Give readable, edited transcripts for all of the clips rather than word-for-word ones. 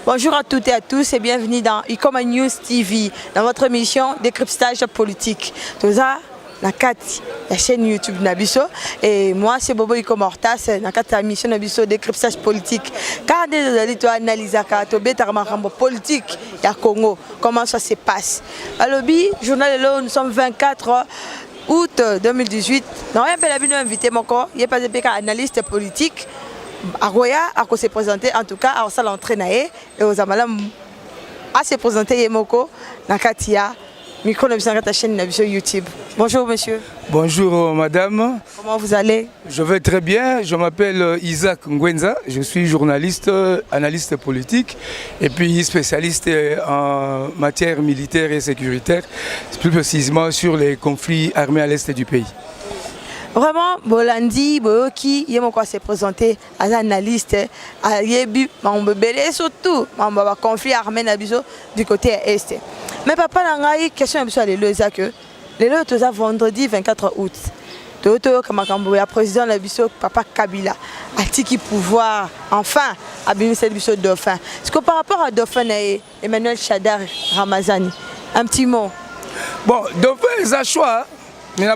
Bonjour à toutes et à tous et bienvenue dans Ikoma News TV, dans votre émission Décryptage politique. Tout ça, dans la chaîne YouTube Nabiso. Et moi, c'est Bobo Ikoma Hortas, dans la mission Nabiso Décryptage politique. Car désolé, tu analyses la politique du Congo, comment ça se passe. Alors, journal là, nous sommes 24 août 2018. Nous avons invité mon corps, il n'y a pas de analyste politique. Aroya a se présenter en tout cas à salle entraîner et aux amalam à se présenter Yemoko Nakatia micro de la chaîne YouTube. Bonjour monsieur. Bonjour madame. Comment vous allez? Je vais très bien. Je m'appelle Isaac Ngwenza. Je suis journaliste, analyste politique et puis spécialiste en matière militaire et sécuritaire, plus précisément sur les conflits armés à l'est du pays. Vraiment, Bolandi, Boyoki, il y a s'est présenté als analyste, à Yebi, Mambebele, surtout, Mamba conflit armé du côté est. Mais papa, la question est les que les lois vendredi 24 août. Toto, comme le président de Papa Kabila, a tiki pouvoir, enfin, à Bimisel Dauphin. Est-ce que par rapport à Dauphin et Emmanuel Chadar Ramazani, un petit mot? Bon, Dauphin, c'est un choix. Mais la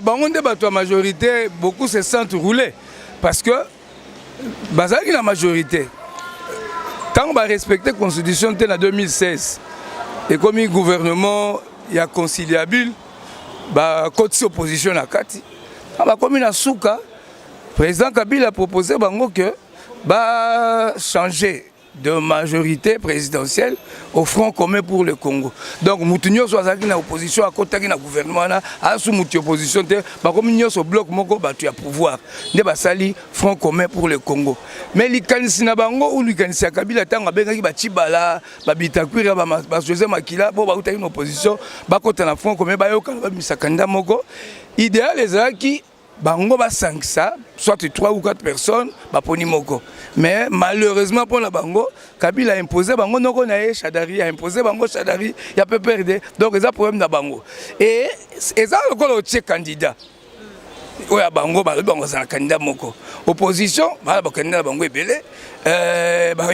majorité, beaucoup se sentent roulés. Parce que, la majorité, tant qu'on va respecter la Constitution en 2016, et comme le gouvernement est conciliable, côté opposition à Kati, comme il a souka, le président Kabila a proposé que changer de majorité présidentielle au Front commun pour le Congo. Donc, nous sommes en opposition à côté du gouvernement, à sous opposition, comme nous sommes au bloc, tu as pouvoir. Nous sommes Front commun pour le Congo. Mais les candidats ou les candidats Kabila, tant que Tibala, Bitakwira, José Makila, pour une opposition, côté le Front commun, idéal les qui bango ba 500 soit 3 ou 4 personnes ba poni moko mais malheureusement pour la bango Kabila a imposé bango noko na Chadari a imposé bango Chadari il y a peu perdre donc ça problème na bango et ça le candidat oya bango bango za candidat moko opposition ba candidat bango ebele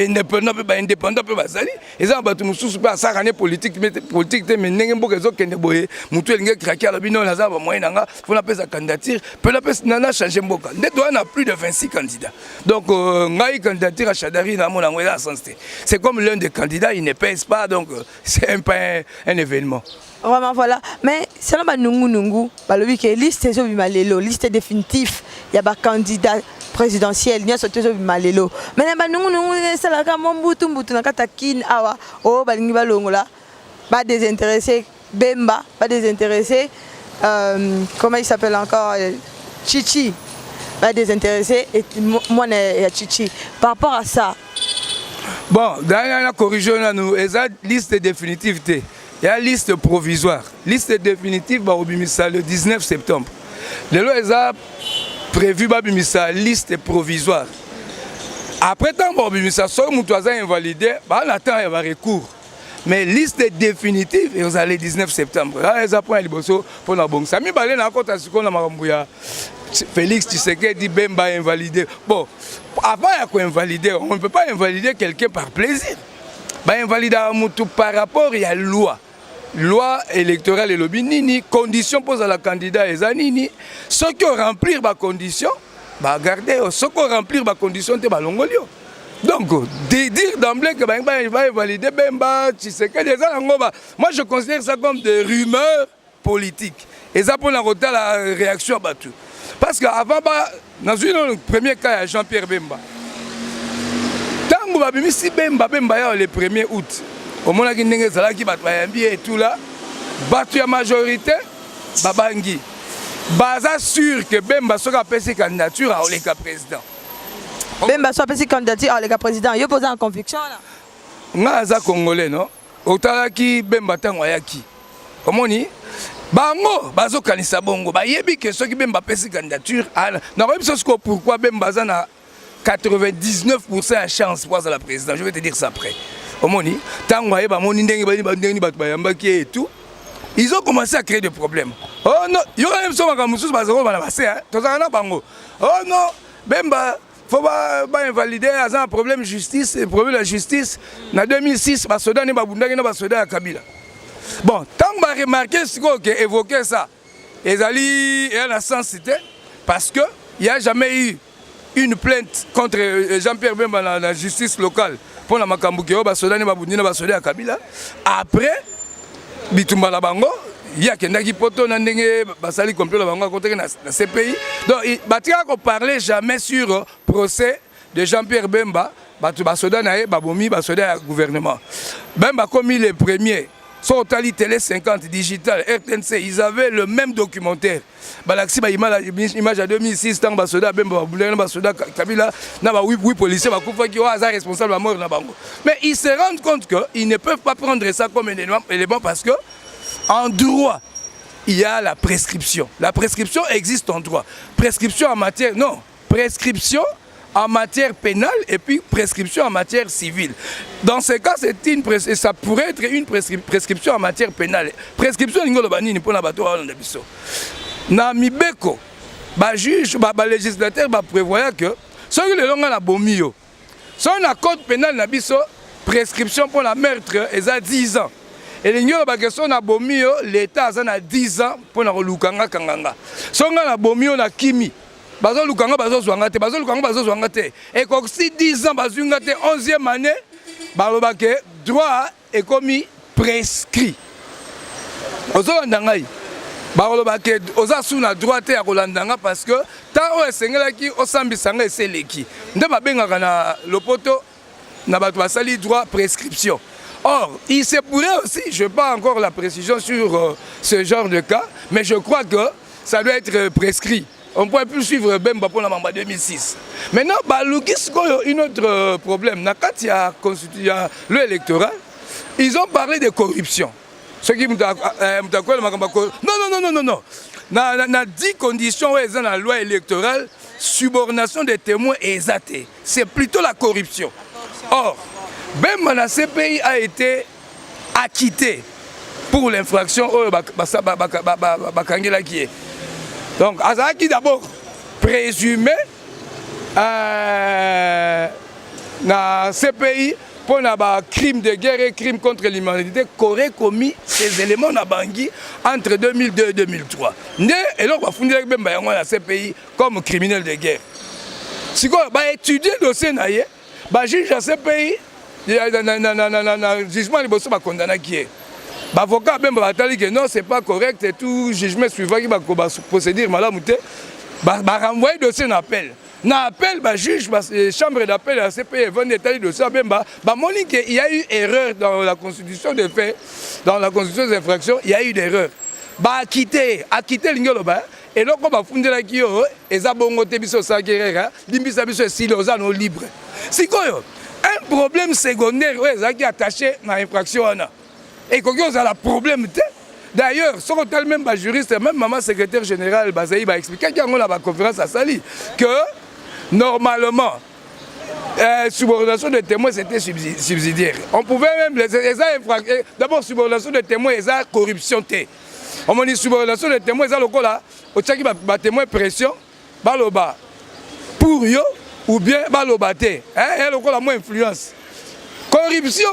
indépendant pe bazali eza batu mususu pe asakane politique te menenge mboka ezokende boye mutu elinge craquer la bino naza ba moyen nanga fona pesa candidature pe la pesa nana changer mboka ndeto on a plus de 26 candidats donc ngai candidature à Chadari na mona ngwela sens c'est comme l'un des candidats il ne pèse pas donc c'est un événement. Vraiment voilà, mais c'est là nungu balobi que liste zo bimalelo liste définitive il y a ba candidat présidentiel nya soto zo bimalelo mais na nungu c'est la ka mbutu na kata kin awa o balingi balongola ba désintéressé Bemba pas désintéressé comment il s'appelle encore Chichi pas désintéressé et moi et Chichi par rapport à ça. Bon, dans la corrigeon nous exact liste définitive. Il y a une liste provisoire. Liste définitive le 19 septembre. Les lois ont prévu la liste provisoire. Après tant que si vous avez invalidé, on attend un recours. Mais liste définitive, vous allez le 19 septembre. Là, ils ont pris le pour la banque. Ça m'a balé dans la Félix Tshisekedi dit Bemba invalidé. Bon, avant d'invalider, on ne peut pas invalider quelqu'un par plaisir. Invalider par rapport à la loi électorale et lobby nini condition pose à la candidat et zanini ceux qui remplir ma condition garder ceux qui remplir ma condition te balongolio donc de dire d'emblée que va invalider Bemba Tshisekedi moi je considère ça comme des rumeurs politiques et ça pour la réaction à Batu parce qu'avant dans une premier cas à Jean-Pierre Bemba tango babimisi Bemba le 1er août au moment où il y a tout là, battu la majorité, babangi. Baza sûr que Bemba sera passé candidature à Oleka président. Bemba sera passé candidature à Oleka président. Il y a posé en conviction là. Nga congolais non. Otalaki Bemba tango ayaki. Omoni bango bazo kanisa bongo ba yebi que ceux qui Bemba passé candidature na même chose pourquoi Bemba na 99% à chance pour la présidence. Je vais te dire ça après. Omoni, et tout, ils ont commencé à créer des problèmes. Oh non, il y aura même ça, oh non, Bemba, faut pas invalider un problème de justice, problème de la justice. En 2006, les soldats ne sont pas soldats à Kabila. Bon, tant que vous remarqué ce qu'on a évoqué ça, ils allaient à la sensité parce qu'il n'y a jamais eu une plainte contre Jean-Pierre Bemba dans la justice locale pour la Makambouké, les soldats ne sont pas soldats à Kabila. Après, Bitumba la Bango, il y a quelqu'un qui peut basali complet la Bango contre ces pays. Donc, il ne parlait jamais sur le procès de Jean-Pierre Bemba, les soldats au gouvernement. Bemba commis les premiers. Sur Tali Télé 50 digital, RTNC, ils avaient le même documentaire. Balaxi, image à 2006, tant Basoda, Bemba, Basoda, Kabila, oui, policiers, qui ont responsable de la mort. Mais ils se rendent compte qu'ils ne peuvent pas prendre ça comme un élément parce que, en droit, il y a la prescription. La prescription existe en droit. Prescription en matière, non, prescription en matière pénale et puis prescription en matière civile. Dans ce cas, ça pourrait être une prescription en matière pénale. Prescription pour la bateau na mibeko, juge, législateur prévoit que si le long a bomio, si on a code pénal na biso, prescription pour la meurtre est à 10 ans. Et les gens qui ont bomio, l'État a 10 ans pour la lukanga kanganga. Si on a bomio na kimi. Bazo lukanga bazo zwangate bazo lukanga bazo zwangate et comme si 10 ans bazo ngate 11e année balobake droit est commis prescrit ozo ndangai balobake oza suna droit te ya kolandanga parce que tant o esengelaki osambisanga eseleki nde babengaka na lopoto na bato basali droit prescription. Or, il se pourrait aussi, je n'ai pas encore la précision sur ce genre de cas, mais je crois que ça doit être prescrit. On ne pourrait plus suivre Bemba pour la Mamba 2006. Maintenant, il y a un autre problème. Quand il y a l'électoral, ils ont parlé de corruption. Ce qui non. Dans 10 conditions dans la loi électorale, subordination des témoins exatée. C'est plutôt la corruption. Or, Bemba dans ces pays a été acquitté pour l'infraction Bakangela qui est. Donc, Azaki d'abord présumé dans ces pays pour les crimes de guerre et crimes contre l'humanité qu'aurait commis ces éléments dans Bangui entre 2002 et 2003. Et donc, on va fonder dans ces pays comme criminels de guerre. Si on va étudier le dossier, on juge dans ces pays, le jugement va condamner qui est. L'avocat va dire que non, ce n'est pas correct et tout jugement suivant qui va procéder, va renvoyer le dossier en appel. Dans l'appel, le juge, la chambre d'appel à CPI vont détailler le dossier. Il y a eu erreur dans la constitution des faits, dans la constitution des infractions, il y a eu d'erreur. Acquitté l'ingoloba. Et donc, on va fonder la Kyo, et ça bon côté biso saguerera, limbisa biso si les gens libre. C'est quoi un problème secondaire qui est attaché à l'infraction. Et quand on a un problème, d'ailleurs, si on a même juriste, même maman secrétaire général, Bazaï va expliquer qu'il y a une conférence à Sali, que normalement, subordination de témoins c'était subsidiaire. On pouvait même d'abord subordination de témoins et ça corruption. On m'a dit subordination de témoins, ça le là, au tchaki ba témoin pression, baloba pour yo ou bien baloba te. Hein, le la moins influence. Corruption.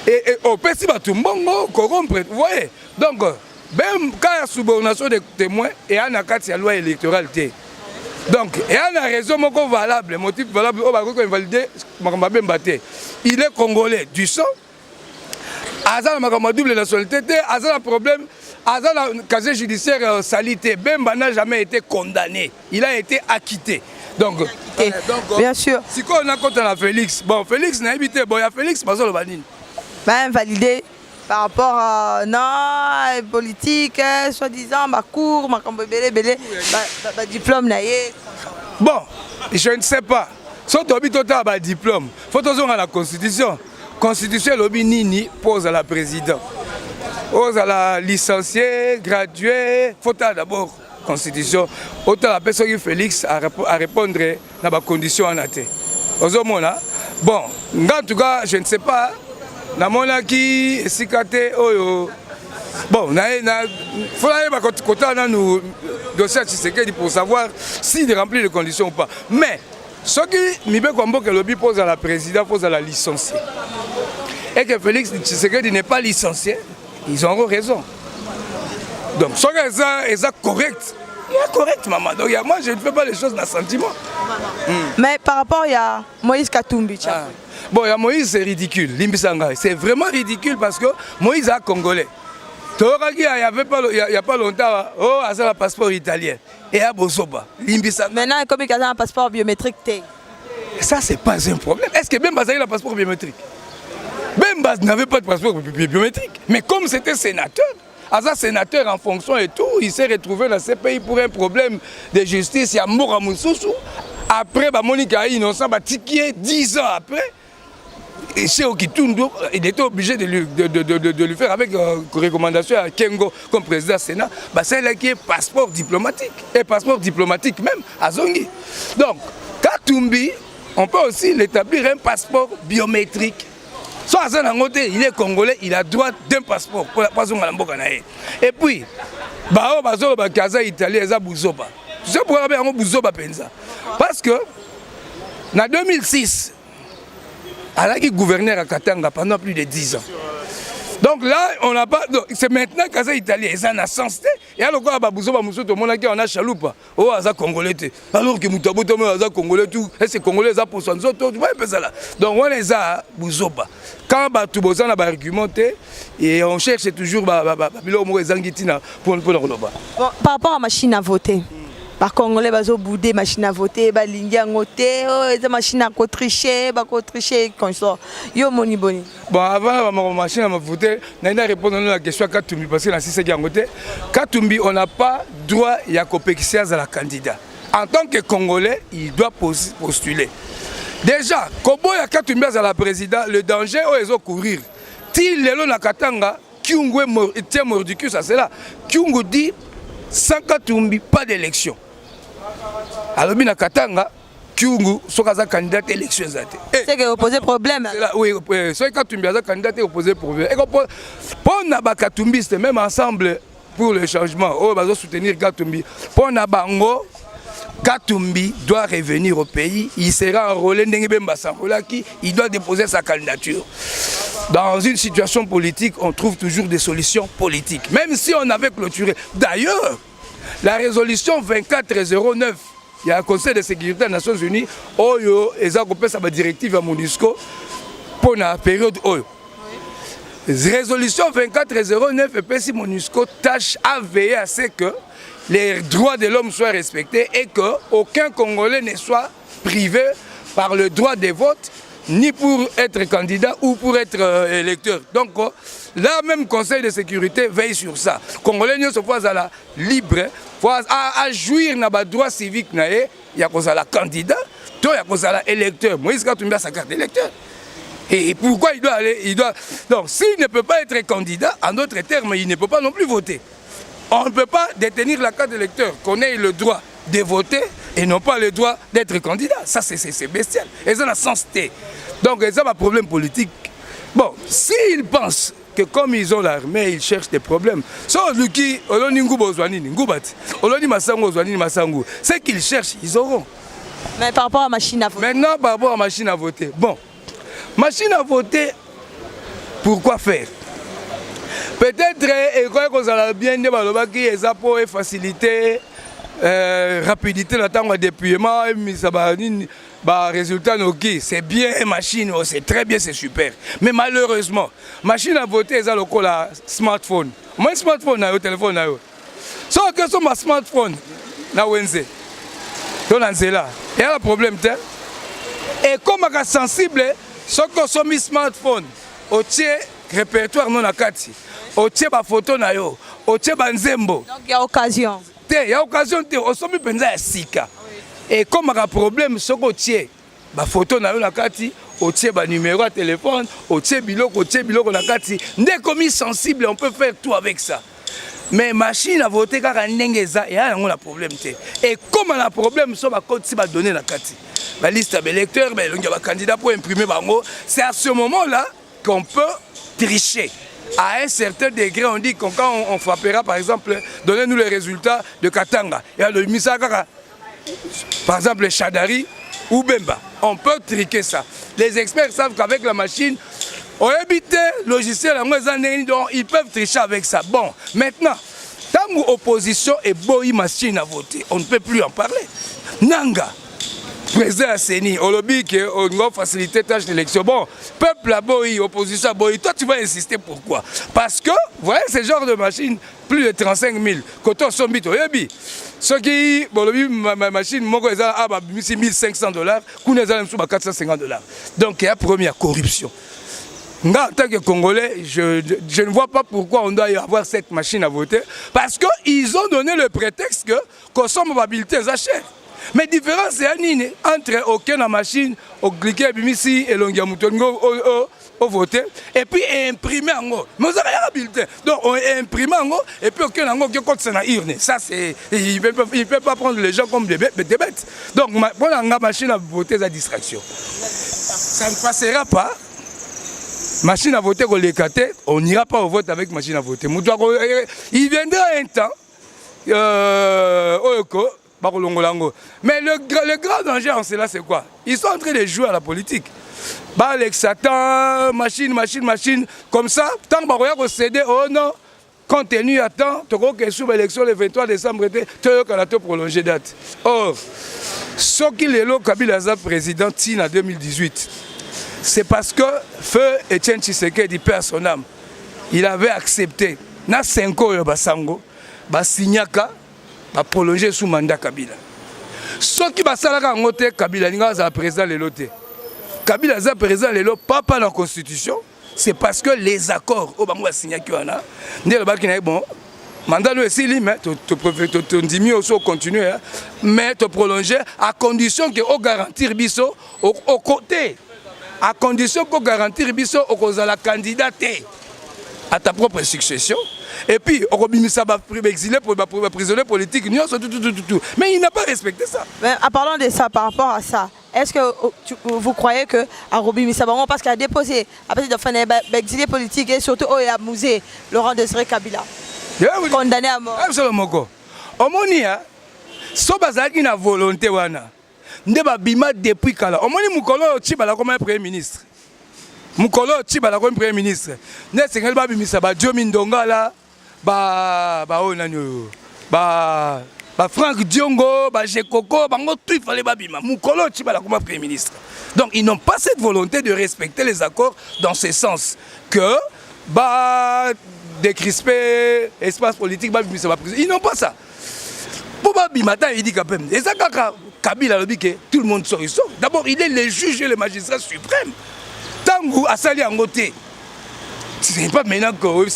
Et au petit batumbango corrompre, vous voyez. Donc, même quand il y a subordination de témoins, et il y a une loi électorale. Donc, il y a une raison valable, motif valable, il est congolais du sang, il y a une double nationalité, il y a un problème, il y a un casier judiciaire salité. Bemba n'a jamais été condamné, il a été acquitté. Donc, bien sûr. Si on a contre la Félix, bon, Félix n'a habité, bon, il y a Félix, pas le banine. Invalidé par rapport à non politique, soi-disant, ma cours, ma diplôme. Bon, je ne sais pas. Si on a un diplôme, il faut que la Constitution. La Constitution, lobby Nini pose à la présidente. Pose à la licenciée, graduée. Il faut d'abord la Constitution. Autant la personne qui Félix à répondre à la condition en athée. Bon, en tout cas, je ne sais pas. Namonaki sikate oyo bon faut aller côté dans nous dossier Tshisekedi pour savoir s'il remplit les conditions ou pas, mais Ce qui Mibe Kwambo que lobby pose à la présidente, pose à la licenciée. Et que Félix Tshisekedi n'est pas licencié, ils auront raison. Donc, ce qui est correct, il est correct, maman. Donc, moi, je ne fais pas les choses dans sentiment. Mais par rapport à Moïse Katumbi, bon, il y a Moïse, c'est ridicule. C'est vraiment ridicule parce que Moïse est congolais. Il n'y a pas longtemps, oh, il a un passeport italien. Et à Bozoba. Maintenant, comme il a un passeport biométrique, ça, c'est pas un problème. Est-ce que Bemba a un passeport biométrique? Bemba n'avait pas de passeport biométrique. Mais comme c'était sénateur, Aza sénateur en fonction et tout, il s'est retrouvé dans ce pays pour un problème de justice. Il y a Moura Moussoussou. Après, Monica est innocent, Tikié, 10 ans après. Et chez Okitundo, il était obligé de lui faire avec recommandation à Kengo comme président du Sénat. C'est là qui est passeport diplomatique. Et passeport diplomatique même à Zongi. Donc, Katumbi, on peut aussi l'établir un passeport biométrique. Soit il est congolais, il a droit d'un passeport pour la personne à la. Et puis, Kaza italien, il y a Bouzoba. Tu sais pourquoi il y a Bouzoba Penza? Parce que, en 2006, elle a été gouverneur à Katanga pendant plus de 10 ans. Donc là, on n'a pas. C'est maintenant Kaza italien, ils ont sens. Et alors, quand Bouzoba Moussouto, on a chaloupa. Oh, il y a congolais. Alors que Moutabo Tomé, il y a congolais tout. Et c'est congolais, il y a pour son autre. Tu vois un peu ça là. Donc, on les a Bouzoba. Quand Batoubosan a argumenté, et on cherche toujours pour le par rapport à la machine à voter. Par Congolais, ils ont boudé machine à voter, ils ont voté, ils ont machine à tricher, comme ça. Yo moni boni. Bon, avant la machine à voter, on a répondu à la question à Katumbi, parce que dans ce qui Katumbi, on n'a pas droit à compétition à la candidat. En tant que Congolais, il doit postuler. Déjà, Kobo ya Katumbi à la présidente, le danger, ils ont courir. Si lelo na Katanga, Kyungu est mort du cul, ça c'est là. Kyungu dit, sans Katumbi, pas d'élection. Alors, na Katanga, Kyungu, soit candidat à l'élection. C'est que vous posez problème. Oui, soit Katumbi est candidat à opposer problème. Et pour na Katumbi, c'est même ensemble pour le changement. On va soutenir Katumbi. Pour na bango, Katumbi doit revenir au pays. Il sera enrôlé, il doit déposer sa candidature. Dans une situation politique, on trouve toujours des solutions politiques. Même si on avait clôturé. D'ailleurs, la résolution 2409, il y a un Conseil de sécurité des Nations Unies, Oyo, et ça a sa directive à MONUSCO pour la période Oyo. Résolution 2409, et puis si MONUSCO tâche à veiller à ce que les droits de l'homme soient respectés et qu'aucun Congolais ne soit privé par le droit de vote, ni pour être candidat ou pour être électeur. Donc, là même Conseil de sécurité veille sur ça. Congolais ne se font libre, à jouir de droit civique, il y a un candidat, il y a un électeur. Moïse Katumbi a sa carte d'électeur. Et pourquoi il doit aller Donc, s'il ne peut pas être candidat, en d'autres termes, il ne peut pas non plus voter. On ne peut pas détenir la carte d'électeur, qu'on ait le droit de voter et non pas le droit d'être candidat. Ça, c'est bestial. Et ça, la sens T. Donc, ça, un problème politique. Bon, s'ils pensent que comme ils ont l'armée, ils cherchent des problèmes. C'est ce qu'ils cherchent, ils auront. Mais par rapport à la machine à voter. Maintenant, par rapport à la machine à voter. Bon, machine à voter, pourquoi faire? Peut-être qu'on a bien dit que ça peut faciliter rapidité dans le temps de déploiement et résultat c'est bien machine, c'est très bien, c'est super. Mais malheureusement, machine à voter c'est le smartphone. Moi smartphone na téléphone na yo. Sauf que sur ma smartphone na Wenze. Donc c'est là. Il y a un problème tel. Et comme on est sensible, ce que sur mi smartphone, au tient répertoire non akati. Au tient ba photo na yo, au tient ba nzembo. Donc il y a occasion. Il y a occasion de au sommet penza ya sika. Et comme on a un problème, ce qu'on tient, la photo na yo na kati, on tient le numéro de téléphone, on tient biloko na kati. Dès qu'on est sensible, on peut faire tout avec ça. Mais machine à voter car on a un problème. Et comme on a un problème, ça va continuer à donner la kati. La liste d'électeurs, il y a un candidat pour imprimer bango. C'est à ce moment-là qu'on peut tricher. À un certain degré, on dit que quand on frappera, par exemple, donnez-nous les résultats de Katanga. Il y a le Misaka, par exemple, le Chadari, ou Bemba. On peut triquer ça. Les experts savent qu'avec la machine, on évite le logiciel, donc ils peuvent tricher avec ça. Bon, maintenant, tant que l'opposition est boy machine à voter, on ne peut plus en parler. Nanga, président Asseni, on lobby qu'on va faciliter la tâche d'élection. Bon, peuple à boy, opposition à boy, toi tu vas insister pourquoi? Parce que, vous voyez, ce genre de machine, plus de 35 000, quand on s'en bite, ceux qui, bon, ma machine, moi, c'est 1500 $, qu'on est à 450 $. Donc, il y a première corruption. Moi, en tant que Congolais, je ne vois pas pourquoi on doit y avoir cette machine à voter. Parce qu'ils ont donné le prétexte que consomme mobilité est cher. Mais la différence c'est entre aucune machine, au cliquer ici et l'ongiamoutongo au voter, et puis imprimer en haut. Mais vous avez un bulletin. Donc on imprime en haut, et puis aucun en haut qui compte dans l'urne. Ça, c'est. Il ne peut pas prendre les gens comme des bêtes. Donc, pour la machine à voter, c'est la distraction. Ça ne passera pas. Machine à voter, on n'ira pas au vote avec machine à voter. Il viendra un temps. Mais le grand danger en cela, c'est quoi? Ils sont en train de jouer à la politique. Alex Satan, machine, comme ça, tant que vous cédez, oh non, compte tenu à temps, tu crois que sous l'élection le 23 décembre, tu as prolongé date. Or, ce qu'il est là, Kabila est président en 2018, c'est parce que Feu Etienne Tshisekedi, paix à son âme, il avait accepté, dans 5 ans, Basango, Basignaka, va prolonger sous mandat Kabila. Ce qui va s'arrêter en côté, Kabila est président de l'OT. Kabila est président de l'OT, pas par la Constitution, c'est parce que les accords, au Bango a signé qu'il y en a, bon, mandat nous aussi, mais tu dis mieux aussi continuer, mais tu prolonger à condition que on garantir biso au côté, à condition qu'on garantir biso au la candidater à ta propre succession. Et puis, on va exilé pour les prisonniers politiques. Mais il n'a pas respecté ça. Mais en parlant de ça, par rapport à ça, est-ce que vous croyez que Roby Misabango, parce qu'il a déposé, après de faire l'exilé politique et surtout il a musé Laurent Désiré Kabila, condamné à mort? Absolument. Au Monia, si on a une volonté, on a bima depuis Kala. Au Monia, Moukolo Tchibala comme un premier ministre. Moukolo Tchibala comme premier ministre. N'est-ce que Babi Misaba, Dieu Mindonga là. Franck Diongo, Jekoko, tout il fallait babima. Moukolo Tchibala comme premier ministre. Donc ils n'ont pas cette volonté de respecter les accords dans ce sens que décrisper espace politique, ils n'ont pas ça. Pour babimata, il dit quand même. Et ça, Kabila a dit que tout le monde sort. D'abord, il est le juge et le magistrat suprême. Tango a sali en côté. C'est pas maintenant que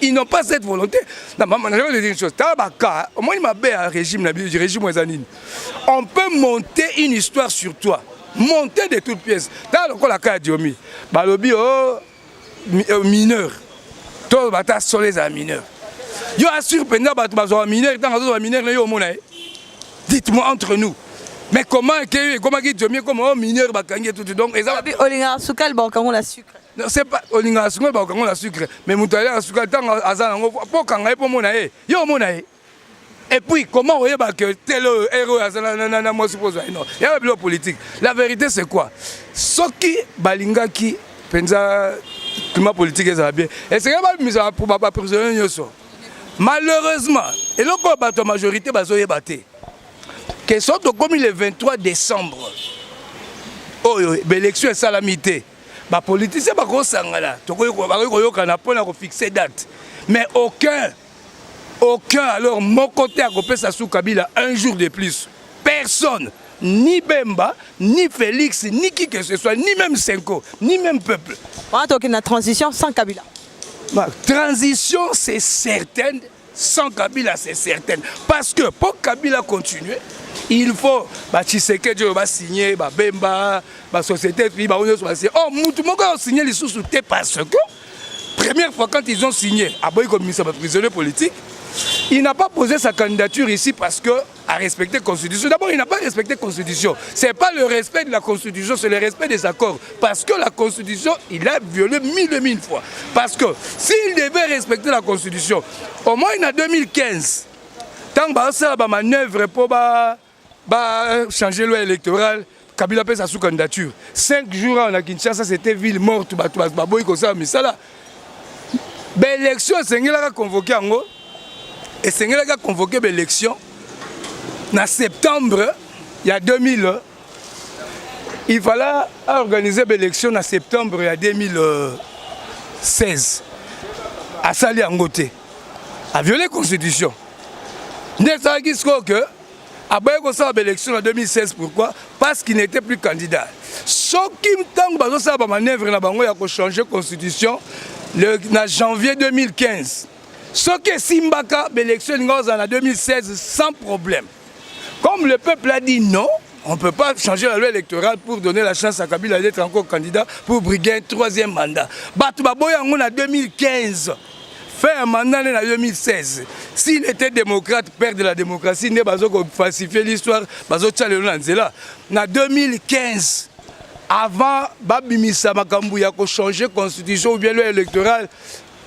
ils n'ont pas cette volonté. Je vais dire une chose. On peut monter une histoire sur toi. Monter de toutes pièces. Dans le cas de Diomi, balobi mineur. Toi, tu sur les mineurs. Je assure que mineur. Dites-moi entre nous. Mais comment Diomi comme mineur tout donc Olinga Soukal Bakango la sucre. Non, c'est pas Olinga Soukal Bakango la sucre. Mais Moutala Soukal tant azango pour kangaye pour monae. Yo monae. Et puis comment vous voyez que tel héros azana moi suppose non. Il y a une politique. La vérité c'est quoi? Ce qui balinga qui pensa climat politique est bien. Et c'est pas mise pour pas prisonnier yoso. Malheureusement, et le la majorité bazoye baté. Que sont comme le 23 décembre, l'élection est salamité. Les politiciens sont fixer date. Mais aucun, alors mon côté a coupé ça sous Kabila un jour de plus. Personne, ni Bemba, ni Félix, ni qui que ce soit, ni même Senko, ni même peuple. On a une transition sans Kabila. Transition, c'est certain. Sans Kabila, c'est certain. Parce que pour Kabila continuer, il faut Tshisekedi va signer, Bemba, la société, oh, Moutoumoko a signé les sous-soutés parce que, première fois quand ils ont signé, Aboy comme prisonnier politique, il n'a pas posé sa candidature ici parce que a respecté la Constitution. D'abord, il n'a pas respecté la Constitution. Ce n'est pas le respect de la Constitution, c'est le respect des accords. Parce que la Constitution, il a violé mille fois. Parce que s'il devait respecter la Constitution, au moins en 2015, tant que ba manœuvre pour changer loi électorale, Kabila pèse sa candidature. 5 jours à Kinshasa, c'était ville morte, baboy comme ça, mais ça là. L'élection, c'est convoqué en haut. Et c'est convoqué l'élection. En septembre, il y a 2000. Il fallait organiser l'élection en septembre, il y a 2016. À Sali Angote. À violer la constitution. Nous savons que après l'élection en 2016, pourquoi? Parce qu'il n'était plus candidat. Ce qui me tente de manœuvre, il a changé la constitution en janvier 2015. Ce qui est Simbaka, l'élection en 2016 sans problème. Comme le peuple a dit non, on ne peut pas changer la loi électorale pour donner la chance à Kabila d'être encore candidat pour briguer un 3e mandat. Batubaboya en 2015. Fait un mandat en 2016. S'il était démocrate, père de la démocratie, il n'a pas falsifié l'histoire. En 2015, avant Babimisa Makambu, il a changé la constitution ou bien loi électorale.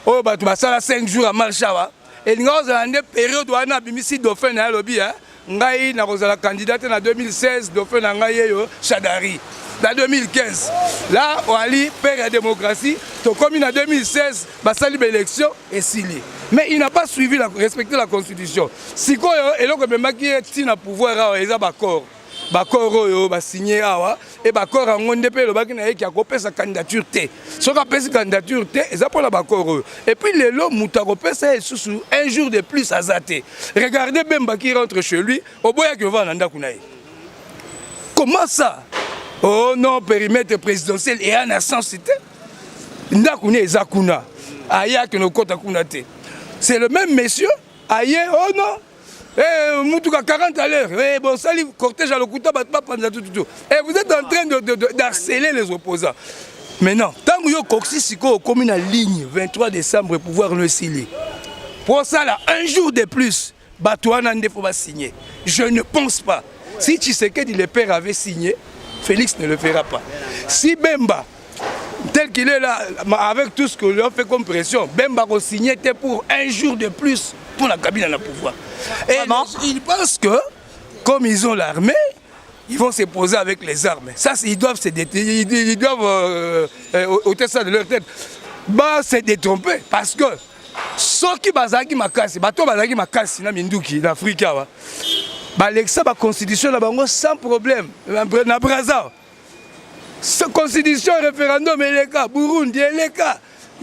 Oh, bah, tu vas 5 jours à Marchawa. Et nous avons une période où on a Bimisi Dauphin à lobby. Ngai na la candidate en 2016, Dauphin na Ngai Chadari. En 2015, là, on a dit père de la démocratie, comme en 2016, basali l'élection et Sili. Mais il n'a pas suivi, respecté la constitution. Si quoi, et là, même qui est in pouvoir, il y a d'accord. Bakoro ba signé awa et bakoro ngonde pe lo bakina qui a copé sa candidature té. Ce qu'a fait sa candidature té, ils appellent bakoro. Et puis les lots muta copé ça sous un jour de plus à zaté. Regardez Bemba qui rentre chez lui, au boya qui va nanda kunaï. Comment ça? Oh non, périmètre présidentiel et un cité. Ndakune ezakuna. Aya que nos kota kunate. C'est le même monsieur. Aye, oh non. Eh, Moutouka 40 à l'heure. Eh, bon, ça, le cortège à l'Okuta, tout. Et vous êtes en train d'harceler les opposants. Maintenant, tant que vous avez comme une ligne, 23 décembre, pouvoir le signer. Pour ça, là, un jour de plus, Batouana ne faut pas signer. Je ne pense pas. Si Tshisekedi, le père, avait signé, Félix ne le fera pas. Si Bemba, tel qu'il est là, avec tout ce que lui a fait comme pression, Bemba a signé pour un jour de plus pour la cabine à la pouvoir. Et ils pensent que, comme ils ont l'armée, ils vont se poser avec les armes. Ça, ils doivent se ôter ça de leur tête. Bah, c'est détromper. Parce que, ceux qui bazaki makasi, bato bazaki makasi na minduki, l'Afrique, bah, la constitution là sans problème. Na Brazza. Cette constitution, référendum, et les cas, Burundi, et les cas,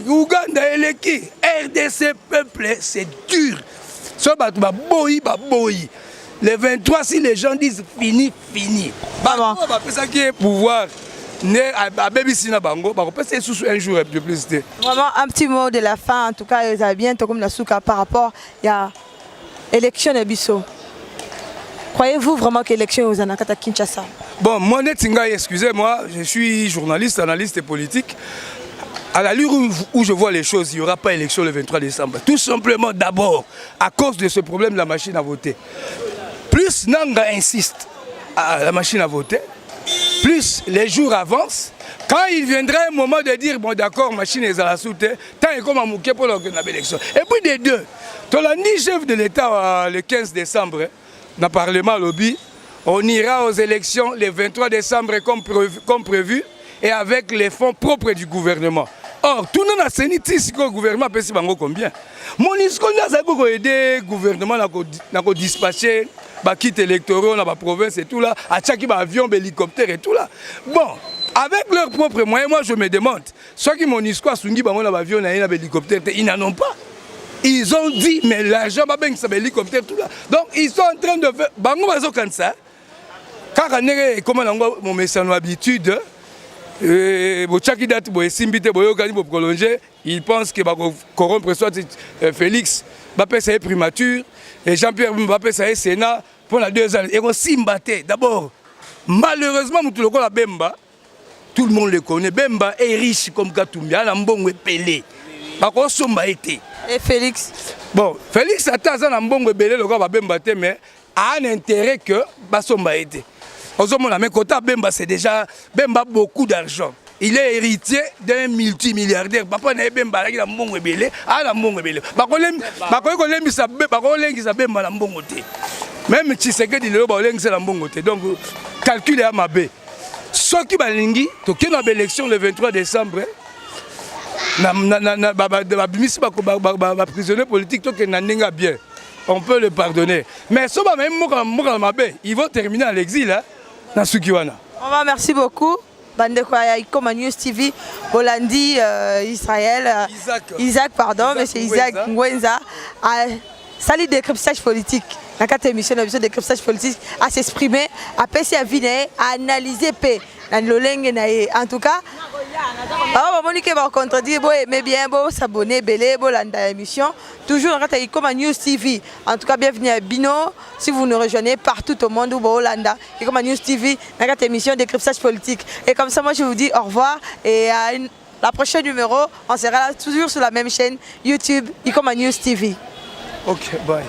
Ouganda, et les qui, RDC, peuple, c'est dur. Les 23, si les gens disent fini, fini. C'est ça qui est pouvoir. Vraiment, un petit mot de la fin, en tout cas, ils avaient bien comme la souka par rapport à l'élection de Bisso. Croyez-vous vraiment que l'élection est à Kinshasa? Bon, moi, excusez-moi, je suis journaliste, analyste et politique. À l'allure où je vois les choses, il n'y aura pas élection le 23 décembre. Tout simplement d'abord, à cause de ce problème de la machine à voter. Plus Nanga insiste à la machine à voter, plus les jours avancent. Quand il viendra un moment de dire, bon d'accord, machine est à la soute, tant et comme à Mouké pour l'élection. Et puis des deux, Tolani, chef de l'État, le 15 décembre, dans le Parlement lobby, on ira aux élections le 23 décembre comme prévu et avec les fonds propres du gouvernement. Or, tout le monde a saisi que le gouvernement peut se faire combien? Mon discours a aidé le gouvernement à dispatcher les kits électoraux dans la province et tout là, à chaque avion, hélicoptère et tout là. Bon, avec leurs propres moyens, moi je me demande, ceux qui m'ont dit que avion et hélicoptère, ils n'en ont pas. Ils ont dit, mais l'argent va bien que ça hélicoptère tout là. Donc ils sont en train de faire. Bango bazo comme ça. Car comme mon message d'habitude. Il pense que corrompre soit Félix Mbappé c'est primature et Jean-Pierre Mbappé c'est Sénat pour la 2 ans. Et on s'imbattait. D'abord, malheureusement, Bemba, tout le monde le connaît. Bemba est riche comme Katumbi, Mbongo est pelé. Et Félix? Bon, Félix attend un Mbongo belé, le gars Bemba, mais a un intérêt que Basomba été. Mais côté Bemba, c'est déjà Bemba beaucoup d'argent. il est héritier d'un multimilliardaire. Papa n'a pas balagi la mbongo ebele, ah la mbongo ebele. Bakoy kolembi sa be, bakolengi sa be la mbongo te. Même Tshisekedi lelo bakolengi la mbongo te. Donc calcul à ma be. Ce qui balingi, to kena élection le 23 décembre. Na prisonnier politique to kena ndinga bien. On peut le pardonner. Mais si ils vont terminer à l'exil. Hein, dans Sukiwana. Merci beaucoup. Bandeko Ikoma News TV, Bolandi, Israël, Isaac, pardon, monsieur Isaac Ngwenza, a sali décryptage politique. Dans cette émission, de décryptage politique, à s'exprimer, à passer à viner, à analyser paix. En tout cas, on va contredire, mais bien, s'abonner, belé, l'émission. Toujours dans Ikoma News TV. En tout cas, bienvenue à Bino. Si vous nous rejoignez partout au monde, Hollanda, Ikoma News TV, dans cette émission de décryptage politique. Et comme ça, moi, je vous dis au revoir et à la prochaine numéro, on sera là toujours sur la même chaîne YouTube, Ikoma News TV. Ok, bye.